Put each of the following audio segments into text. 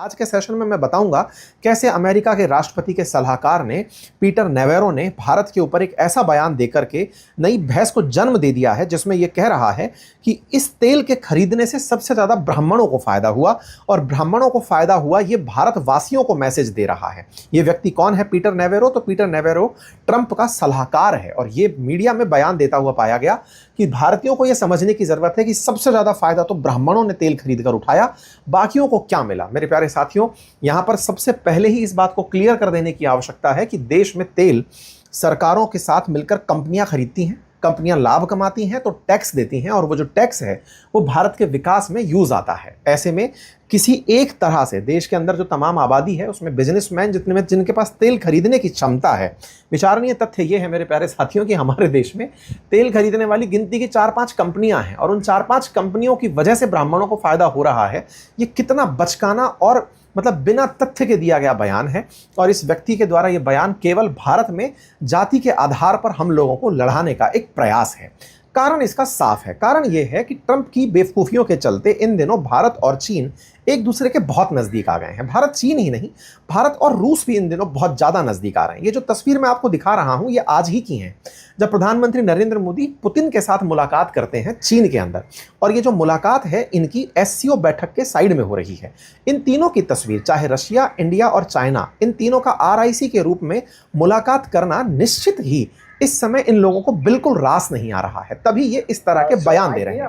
आज के सेशन में मैं बताऊंगा कैसे अमेरिका के राष्ट्रपति के सलाहकार ने पीटर नेवेरो ने भारत के ऊपर एक ऐसा बयान देकर के नई बहस को जन्म दे दिया है जिसमें यह कह रहा है कि इस तेल के खरीदने से सबसे ज्यादा ब्राह्मणों को फायदा हुआ और ब्राह्मणों को फायदा हुआ ये भारतवासियों को मैसेज दे रहा है। ये व्यक्ति कौन है पीटर नेवेरो? तो पीटर नेवेरो ट्रंप का सलाहकार है और ये मीडिया में बयान देता हुआ पाया गया कि भारतीयों को यह समझने की जरूरत है कि सबसे ज्यादा फायदा तो ब्राह्मणों ने तेल खरीद कर उठाया, बाकियों को क्या मिला। मेरे प्यारे साथियों, यहां पर सबसे पहले ही इस बात को क्लियर कर देने की आवश्यकता है कि देश में तेल सरकारों के साथ मिलकर कंपनियां खरीदती हैं, कंपनियां लाभ कमाती हैं तो टैक्स देती हैं और वो जो टैक्स है वो भारत के विकास में यूज आता है। ऐसे में किसी एक तरह से देश के अंदर जो तमाम आबादी है उसमें बिजनेसमैन जिनके पास तेल खरीदने की क्षमता है, विचारणीय तथ्य ये है मेरे प्यारे साथियों कि हमारे देश में तेल खरीदने वाली गिनती की 4-5 कंपनियां हैं और उन 4-5 कंपनियों की वजह से ब्राह्मणों को फायदा हो रहा है। ये कितना बचकाना और बिना तथ्य के दिया गया बयान है और इस व्यक्ति के द्वारा यह बयान केवल भारत में जाति के आधार पर हम लोगों को लड़ाने का एक प्रयास है। कारण इसका साफ है। कारण यह है कि ट्रंप की बेवकूफियों के चलते इन दिनों भारत और चीन एक दूसरे के बहुत नजदीक आ गए हैं। भारत चीन ही नहीं, भारत और रूस भी इन दिनों बहुत ज्यादा नजदीक आ रहे हैं। ये जो तस्वीर मैं आपको दिखा रहा हूं ये आज ही की है, जब प्रधानमंत्री नरेंद्र मोदी पुतिन के साथ मुलाकात करते हैं चीन के अंदर। और ये जो मुलाकात है इनकी एससीओ बैठक के साइड में हो रही है। इन तीनों की तस्वीर, चाहे रशिया, इंडिया और चाइना, इन तीनों का आरआईसी के रूप में मुलाकात करना निश्चित ही इस समय इन लोगों को बिल्कुल रास नहीं आ रहा है, तभी ये इस तरह के बयान दे रहे हैं।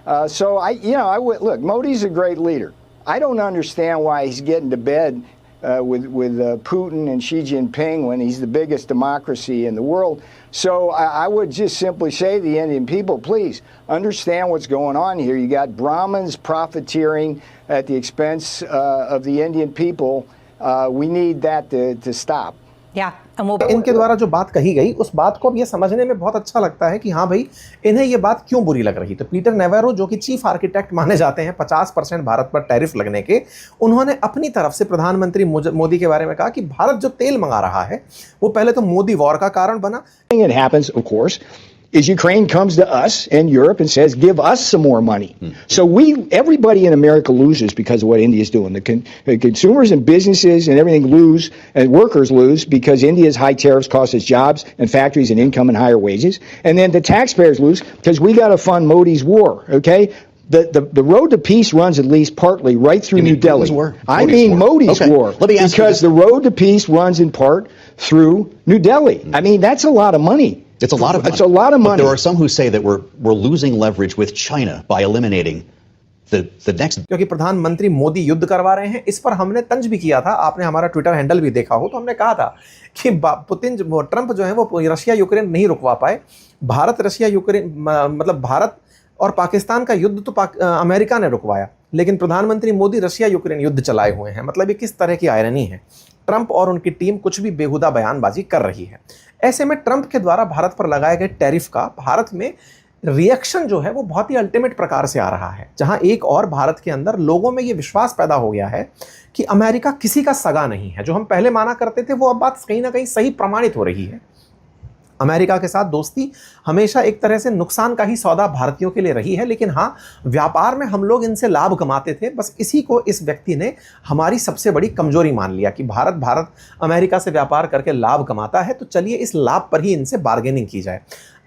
Look, Modi's a great leader. I don't understand why he's getting to bed with Putin and Xi Jinping when he's the biggest democracy in the world. So I would just simply say to the Indian people, please understand what's going on here. You got Brahmins profiteering at the expense of the Indian people. We need that to stop. इनके द्वारा जो बात कही गई उस बात को अब ये समझने में बहुत अच्छा लगता है कि हाँ भाई, इन्हें ये बात क्यों बुरी लग रही। तो पीटर नेवेरो जो कि चीफ आर्किटेक्ट माने जाते हैं 50% भारत पर टैरिफ लगने के, उन्होंने अपनी तरफ से प्रधानमंत्री मोदी के बारे में कहा कि भारत जो तेल मंगा रहा है वो पहले तो मोदी वॉर का कारण बना। It happens, of course, is Ukraine comes to us and Europe and says, give us some more money. So everybody in America loses because of what India is doing. The consumers and businesses and everything lose, and workers lose because India's high tariffs cost us jobs and factories and income and higher wages. And then the taxpayers lose because we got to fund Modi's war, okay? The road to peace runs at least partly right through New Delhi. I mean Modi's war. Because the road to peace runs in part through New Delhi. I mean, that's a lot of money. It's a lot of money. It's a lot of money. But there are some who say that we're losing leverage with China by eliminating the next. क्योंकि प्रधानमंत्री मोदी युद्ध करवा रहे हैं, इस पर हमने तंज भी किया था। आपने हमारा ट्विटर हैंडल भी देखा हो तो हमने कहा था कि ट्रंप जो है वो रशिया यूक्रेन नहीं रुकवा पाए। भारत रशिया यूक्रेन भारत और पाकिस्तान का युद्ध तो अमेरिका ने रुकवाया, लेकिन प्रधानमंत्री मोदी रशिया यूक्रेन युद्ध चलाए हुए हैं। मतलब ये किस तरह की आयरनी है। ट्रंप और उनकी टीम कुछ भी बेहुदा बयानबाजी कर रही है। ऐसे में ट्रंप के द्वारा भारत पर लगाए गए टैरिफ का भारत में रिएक्शन जो है वो बहुत ही अल्टीमेट प्रकार से आ रहा है, जहां एक और भारत के अंदर लोगों में ये विश्वास पैदा हो गया है कि अमेरिका किसी का सगा नहीं है। जो हम पहले माना करते थे वो अब बात कहीं ना कहीं सही प्रमाणित हो रही है। अमेरिका के साथ दोस्ती हमेशा एक तरह से नुकसान का ही सौदा भारतीयों के लिए रही है, लेकिन हाँ, व्यापार में हम लोग इनसे लाभ कमाते थे। बस इसी को इस व्यक्ति ने हमारी सबसे बड़ी कमजोरी मान लिया कि भारत अमेरिका से व्यापार करके लाभ कमाता है, तो चलिए इस लाभ पर ही इनसे बार्गेनिंग की जाए।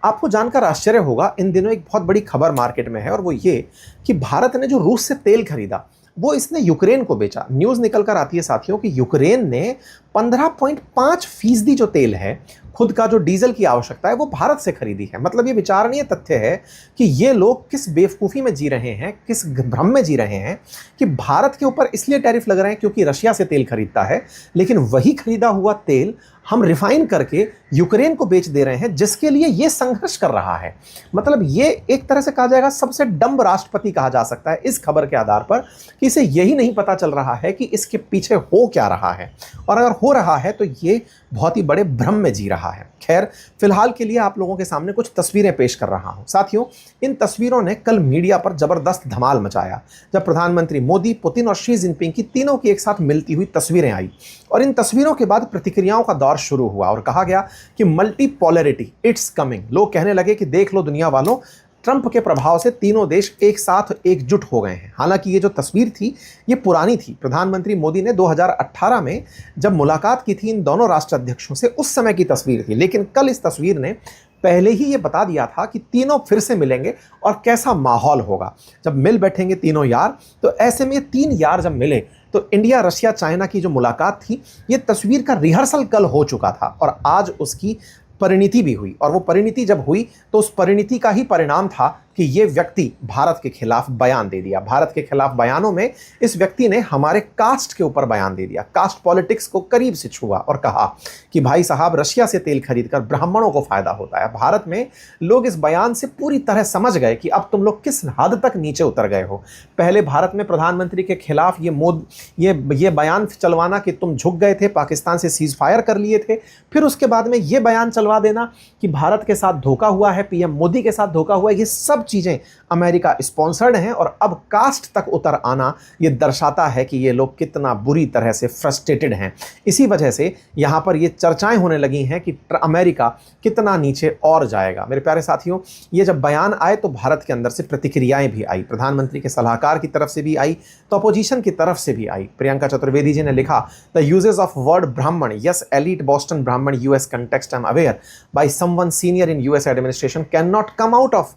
आपको जानकर आश्चर्य होगा, इन दिनों एक बहुत बड़ी खबर मार्केट में है और वो ये कि भारत ने जो रूस से तेल खरीदा वो इसने यूक्रेन को बेचा। न्यूज़ निकल कर आती है साथियों कि यूक्रेन ने 15.5% जो तेल है, खुद का जो डीजल की आवश्यकता है, वो भारत से खरीदी है। मतलब ये विचारणीय तथ्य है कि ये लोग किस बेवकूफ़ी में जी रहे हैं, किस भ्रम में जी रहे हैं कि भारत के ऊपर इसलिए टैरिफ लग रहे हैं क्योंकि रशिया से तेल खरीदता है, लेकिन वही खरीदा हुआ तेल हम रिफाइन करके यूक्रेन को बेच दे रहे हैं, जिसके लिए ये संघर्ष कर रहा है। मतलब ये एक तरह से कहा जाएगा सबसे डम्ब राष्ट्रपति कहा जा सकता है इस खबर के आधार पर कि इसे यही नहीं पता चल रहा है कि इसके पीछे हो क्या रहा है, और अगर हो रहा है तो ये बहुत ही बड़े भ्रम में जी रहा है। खैर, फिलहाल के लिए आप लोगों के सामने कुछ तस्वीरें पेश कर रहा हूं। साथियों, इन तस्वीरों ने कल मीडिया पर जबरदस्त धमाल मचाया जब प्रधानमंत्री मोदी, पुतिन और शी जिनपिंग की तीनों की एक साथ मिलती हुई तस्वीरें आई और इन तस्वीरों के बाद प्रतिक्रियाओं का दौर शुरू हुआ और कहा गया कि मल्टीपोलैरिटी इट्स कमिंग। लोग कहने लगे कि देख लो दुनिया वालों, ट्रंप के प्रभाव से तीनों देश एक साथ एकजुट हो गए हैं। हालांकि ये जो तस्वीर थी ये पुरानी थी। प्रधानमंत्री मोदी ने 2018 में जब मुलाकात की थी इन दोनों राष्ट्राध्यक्षों से, उस समय की तस्वीर थी। लेकिन कल इस तस्वीर ने पहले ही ये बता दिया था कि तीनों फिर से मिलेंगे और कैसा माहौल होगा जब मिल बैठेंगे तीनों यार। तो ऐसे में ये तीन यार जब मिले तो इंडिया, रशिया, चाइना की जो मुलाकात थी ये तस्वीर का रिहर्सल कल हो चुका था और आज उसकी परिणति भी हुई। और वो परिणति जब हुई तो उस परिणति का ही परिणाम था कि ये व्यक्ति भारत के खिलाफ बयान दे दिया। भारत के खिलाफ बयानों में इस व्यक्ति ने हमारे कास्ट के ऊपर बयान दे दिया, कास्ट पॉलिटिक्स को करीब से छुआ और कहा कि भाई साहब, रशिया से तेल खरीदकर ब्राह्मणों को फायदा होता है। भारत में लोग इस बयान से पूरी तरह समझ गए कि अब तुम लोग किस हद तक नीचे उतर गए हो। पहले भारत में प्रधानमंत्री के खिलाफ ये बयान चलवाना कि तुम झुक गए थे, पाकिस्तान से सीज फायर कर लिए थे, फिर उसके बाद में ये बयान चलवा देना कि भारत के साथ धोखा हुआ है, पीएम मोदी के साथ धोखा हुआ है। ये सब चीजें अमेरिका स्पॉन्सर्ड हैं और अब कास्ट तक उतर आना ये दर्शाता है कि ये लोग कितना बुरी तरह से फ्रस्ट्रेटेड हैं। इसी वजह से यहां पर ये चर्चाएं होने लगी हैं कि अमेरिका कितना नीचे और जाएगा। मेरे प्यारे साथियों, ये जब बयान आए तो भारत के अंदर से प्रतिक्रियाएं भी आई, प्रधानमंत्री के सलाहकार की तरफ से भी आई, तो अपोजिशन की तरफ से भी आई। प्रियंका चतुर्वेदी जी ने लिखा, द यूजेस ऑफ वर्ड ब्राह्मण, यस एलीट बोस्टन ब्राह्मण US context I am aware by someone senior in US administration can not come out of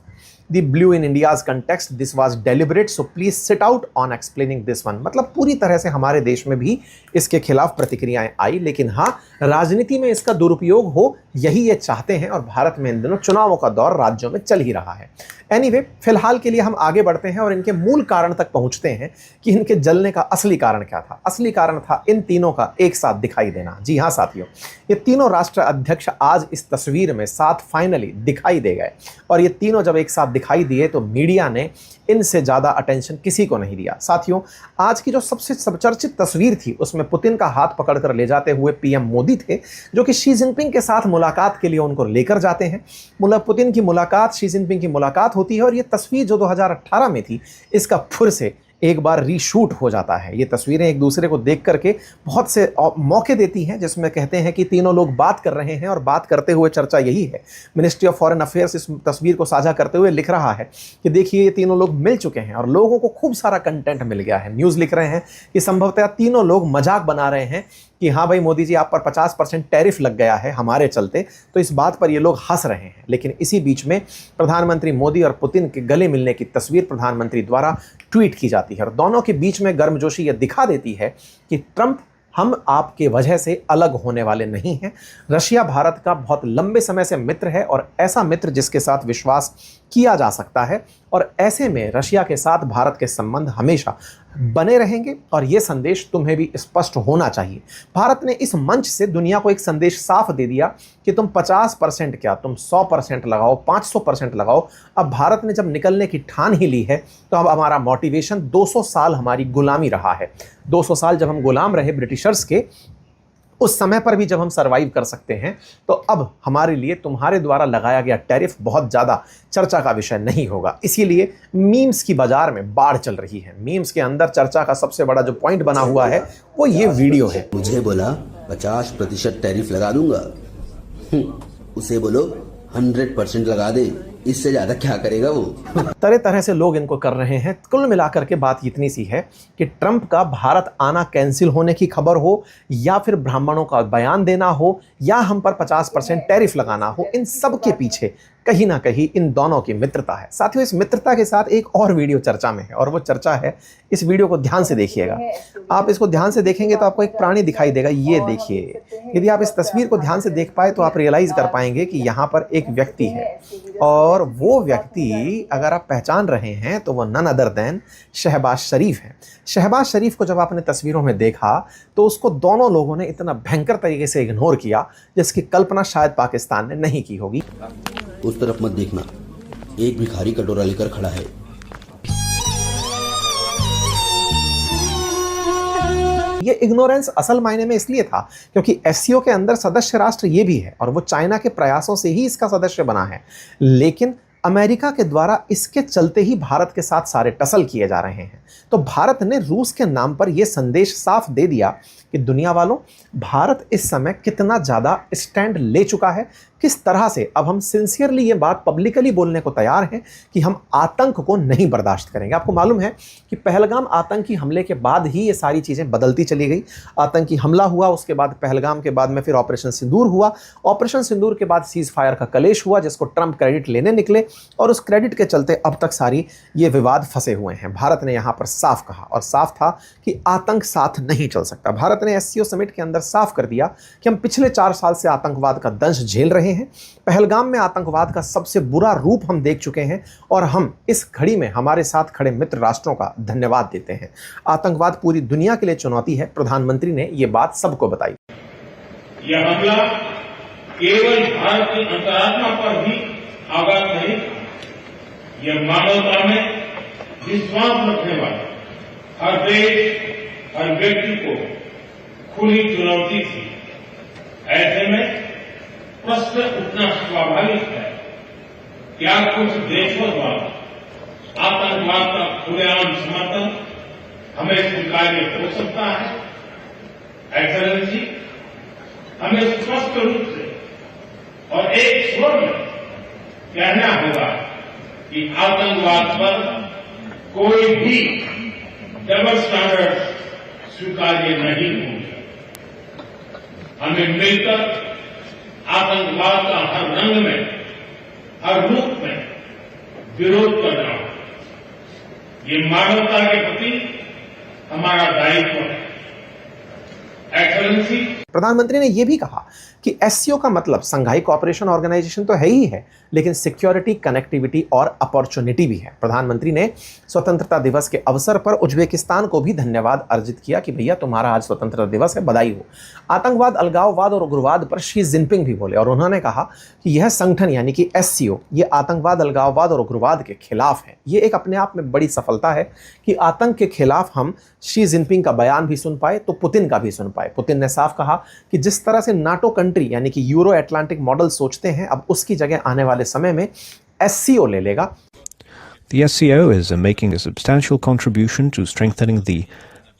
the blue in India's context, this was deliberate, so please sit out on explaining this one। मतलब पूरी तरह से हमारे देश में भी इसके खिलाफ प्रतिक्रियाएं आई, लेकिन हाँ, राजनीति में इसका दुरुपयोग हो यही ये चाहते हैं और भारत में इन दिनों चुनावों का दौर राज्यों में चल ही रहा है। एनीवे, फिलहाल के लिए हम आगे बढ़ते हैं और इनके मूल कारण तक पहुंचते हैं कि इनके जलने का असली कारण क्या था। असली कारण था इन तीनों का एक साथ दिखाई देना। जी हाँ साथियों, ये तीनों राष्ट्र अध्यक्ष आज इस तस्वीर में साथ फाइनली दिखाई दे गए और ये तीनों जब एक साथ दिखाई दिए तो मीडिया ने इनसे ज़्यादा अटेंशन किसी को नहीं दिया। साथियों, आज की जो सबसे चर्चित तस्वीर थी उसमें पुतिन का हाथ पकड़कर ले जाते हुए पीएम मोदी थे, जो कि शी जिनपिंग के साथ मुलाकात के लिए उनको लेकर जाते हैं। पुतिन की मुलाकात, शी जिनपिंग की मुलाकात होती है और ये तस्वीर जो 2018 में थी इसका फिर से एक बार रीशूट हो जाता है। ये तस्वीरें एक दूसरे को देख करके बहुत से मौके देती हैं जिसमें कहते हैं कि तीनों लोग बात कर रहे हैं और बात करते हुए चर्चा यही है। मिनिस्ट्री ऑफ फॉरेन अफेयर्स इस तस्वीर को साझा करते हुए लिख रहा है कि देखिए, ये तीनों लोग मिल चुके हैं और लोगों को खूब सारा कंटेंट मिल गया है। न्यूज़ लिख रहे हैं कि संभवतः तीनों लोग मजाक बना रहे हैं कि हाँ भाई मोदी जी, आप पर 50% टैरिफ लग गया है हमारे चलते, तो इस बात पर ये लोग हंस रहे हैं। लेकिन इसी बीच में प्रधानमंत्री मोदी और पुतिन के गले मिलने की तस्वीर प्रधानमंत्री द्वारा ट्वीट की जाती है और दोनों के बीच में गर्मजोशी ये दिखा देती है कि ट्रंप, हम आपके वजह से अलग होने वाले नहीं हैं। रशिया भारत का बहुत लंबे समय से मित्र है और ऐसा मित्र जिसके साथ विश्वास किया जा सकता है और ऐसे में रशिया के साथ भारत के संबंध हमेशा बने रहेंगे और ये संदेश तुम्हें भी स्पष्ट होना चाहिए। भारत ने इस मंच से दुनिया को एक संदेश साफ दे दिया कि तुम 50% क्या, तुम 100% लगाओ, 500% लगाओ। अब भारत ने जब निकलने की ठान ही ली है तो अब हमारा मोटिवेशन 200 साल हमारी गुलामी रहा है। 200 साल जब हम गुलाम रहे ब्रिटिशर्स के, उस समय पर भी जब हम सरवाइव कर सकते हैं, तो अब हमारे लिए तुम्हारे द्वारा लगाया गया टैरिफ बहुत ज़्यादा चर्चा का विषय नहीं होगा। इसीलिए मीम्स की बाजार में बाढ़ चल रही है। मीम्स के अंदर चर्चा का सबसे बड़ा जो पॉइंट बना हुआ है वो ये वीडियो है। मुझे बोला 50% टैरिफ लगा दूंगा, उसे बोलो 100% लगा दे, इससे ज्यादा क्या करेगा वो। तरह तरह से लोग इनको कर रहे हैं। कुल मिलाकर के बात इतनी सी है कि ट्रंप का भारत आना कैंसिल होने की खबर हो या फिर ब्राह्मणों का बयान देना हो या हम पर 50% टैरिफ लगाना हो, इन सब के पीछे कहीं ना कहीं इन दोनों की मित्रता है। साथियों, इस मित्रता के साथ एक और वीडियो चर्चा में है और वो चर्चा है, इस वीडियो को ध्यान से देखिएगा। आप इसको ध्यान से देखेंगे तो आपको एक प्राणी दिखाई देगा। ये देखिए, यदि आप इस तस्वीर को ध्यान से देख पाए तो आप रियलाइज कर पाएंगे कि यहाँ पर एक व्यक्ति है और वो व्यक्ति अगर आप पहचान रहे हैं तो वो नन अदर देन शहबाज शरीफ है। शहबाज शरीफ को जब आपने तस्वीरों में देखा तो उसको दोनों लोगों ने इतना भयंकर तरीके से इग्नोर किया जिसकी कल्पना शायद पाकिस्तान ने नहीं की होगी। उस तरफ मत देखना, एक भिखारी कटोरा लेकर खड़ा है। ये इग्नोरेंस असल मायने में इसलिए था क्योंकि एससीओ के अंदर सदस्य राष्ट्र ये भी है और वो चाइना के प्रयासों से ही इसका सदस्य बना है। लेकिन अमेरिका के द्वारा इसके चलते ही भारत के साथ सारे टसल किए जा रहे हैं। तो भारत ने रूस के नाम पर यह संदेश साफ दे दिया कि दुनिया वालों, भारत इस समय कितना ज़्यादा स्टैंड ले चुका है, किस तरह से अब हम सिंसियरली ये बात पब्लिकली बोलने को तैयार हैं कि हम आतंक को नहीं बर्दाश्त करेंगे। आपको मालूम है कि पहलगाम आतंकी हमले के बाद ही ये सारी चीज़ें बदलती चली गई। आतंकी हमला हुआ, उसके बाद पहलगाम के बाद में फिर ऑपरेशन सिंदूर हुआ, ऑपरेशन सिंदूर के बाद सीज फायर का कलेश हुआ जिसको ट्रंप क्रेडिट लेने निकले और उस क्रेडिट के चलते अब तक सारी ये विवाद फंसे हुए हैं। भारत ने यहाँ पर साफ कहा और साफ था कि आतंक साथ नहीं चल सकता। भारत ने SCO समिट के अंदर साफ कर दिया कि हम पिछले 4 साल से आतंकवाद का दंश झेल रहे हैं। पहलगाम में आतंकवाद का सबसे बुरा रूप हम देख चुके हैं और हम इस घड़ी में हमारे साथ खड़े मित्र राष्ट्रों का धन्यवाद देते हैं। आतंकवाद पूरी दुनिया के लिए चुनौती है। प्रधानमंत्री ने ये बात सबको बताई। यह हमला केवल भारत की अंतरात्मा पर ही आघात नहीं, यह मानवता में विश्वास रखने वाले हर देश, हर व्यक्ति को खुली चुनौती थी। ऐसे में प्रश्न उठना स्वाभाविक है, क्या कुछ देशों द्वारा आतंकवाद का खुलेआम समर्थन हमें स्वीकार्य हो सकता है? एक्सेलेंसी, हमें स्पष्ट रूप से और एक स्वर में कहना होगा कि आतंकवाद पर कोई भी डबल स्टैंडर्ड स्वीकार्य नहीं होंगे। हमें मिलकर आतंकवाद का हर रंग में, हर रूप में विरोध करना होगा। ये मानवता के प्रति हमारा दायित्व है। एक्सेलेंसी, प्रधानमंत्री ने यह भी कहा कि SCO का मतलब संघाई कोऑपरेशन ऑर्गेनाइजेशन तो है ही है, लेकिन सिक्योरिटी, कनेक्टिविटी और अपॉर्चुनिटी भी है। प्रधानमंत्री ने स्वतंत्रता दिवस के अवसर पर उज्बेकिस्तान को भी धन्यवाद अर्जित किया कि भैया तुम्हारा आज स्वतंत्रता दिवस है, बधाई हो। आतंकवाद, अलगाववाद और उग्रवाद पर शी जिनपिंग भी बोले और उन्होंने कहा कि यह संगठन यानी कि SCO ये आतंकवाद, अलगाववाद और उग्रवाद के खिलाफ है। ये एक अपने आप में बड़ी सफलता है कि आतंक के खिलाफ हम शी जिनपिंग का बयान भी सुन पाए तो पुतिन का भी सुन पाए। पुतिन ने साफ कहा कि जिस तरह से नाटो कंट्री यानी कि यूरो एटलांटिक मॉडल सोचते हैं, अब उसकी जगह आने वाले समय में SCO ले लेगा। The SCO is making a substantial contribution to strengthening the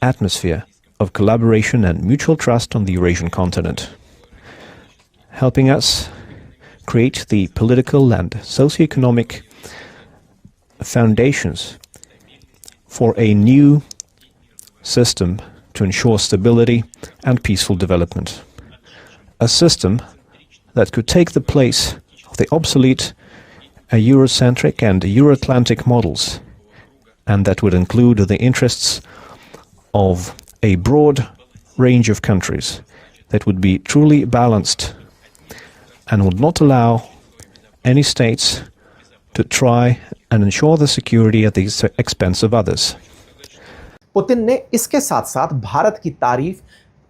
atmosphere of collaboration and mutual trust on the Eurasian continent, helping us create the political and socio-economic foundations for a new system to ensure stability and peaceful development. A system that could take the place of the obsolete Eurocentric and Euro-Atlantic models, and that would include the interests of a broad range of countries, that would be truly balanced and would not allow any states to try and ensure the security at the expense of others. Putin ने इसके साथ साथ भारत की तारीफ,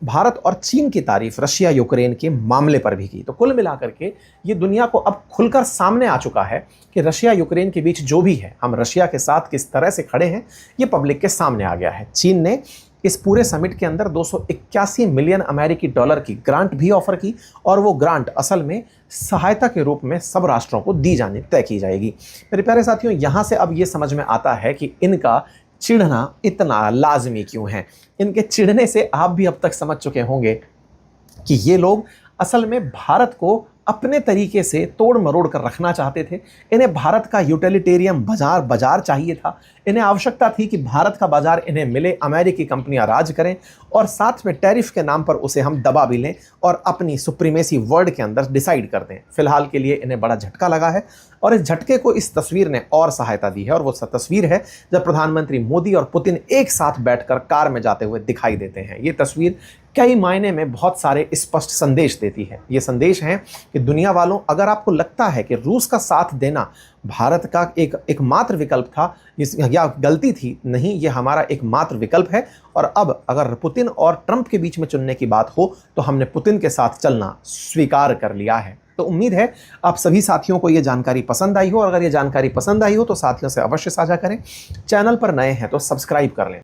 भारत और चीन की तारीफ रशिया यूक्रेन के मामले पर भी की। तो कुल मिलाकर के ये दुनिया को अब खुलकर सामने आ चुका है कि रशिया यूक्रेन के बीच जो भी है, हम रशिया के साथ किस तरह से खड़े हैं, ये पब्लिक के सामने आ गया है। चीन ने इस पूरे समिट के अंदर 281 मिलियन अमेरिकी डॉलर की ग्रांट भी ऑफर की और वो ग्रांट असल में सहायता के रूप में सब राष्ट्रों को दी जानी तय की जाएगी। मेरे प्यारे साथियों, यहाँ से अब ये समझ में आता है कि इनका चिढ़ना इतना लाजमी क्यों है। इनके चिढ़ने से आप भी अब तक समझ चुके होंगे कि ये लोग असल में भारत को अपने तरीके से तोड़ मरोड़ कर रखना चाहते थे। इन्हें भारत का यूटिलिटेरियन बाजार चाहिए था। इन्हें आवश्यकता थी कि भारत का बाजार इन्हें मिले, अमेरिकी कंपनियां राज करें और साथ में टैरिफ के नाम पर उसे हम दबा भी लें और अपनी सुप्रीमेसी वर्ल्ड के अंदर डिसाइड कर दें। फिलहाल के लिए इन्हें बड़ा झटका लगा है और इस झटके को इस तस्वीर ने और सहायता दी है और वो तस्वीर है जब प्रधानमंत्री मोदी और पुतिन एक साथ बैठकर कार में जाते हुए दिखाई देते हैं। ये तस्वीर कई मायने में बहुत सारे स्पष्ट संदेश देती है। ये संदेश है कि दुनिया वालों, अगर आपको लगता है कि रूस का साथ देना भारत का एकमात्र विकल्प था या गलती थी, नहीं, ये हमारा एकमात्र विकल्प है। और अब अगर पुतिन और ट्रंप के बीच में चुनने की बात हो तो हमने पुतिन के साथ चलना स्वीकार कर लिया है। तो उम्मीद है आप सभी साथियों को ये जानकारी पसंद आई हो और अगर ये जानकारी पसंद आई हो तो साथियों से अवश्य साझा करें। चैनल पर नए हैं तो सब्सक्राइब कर लें।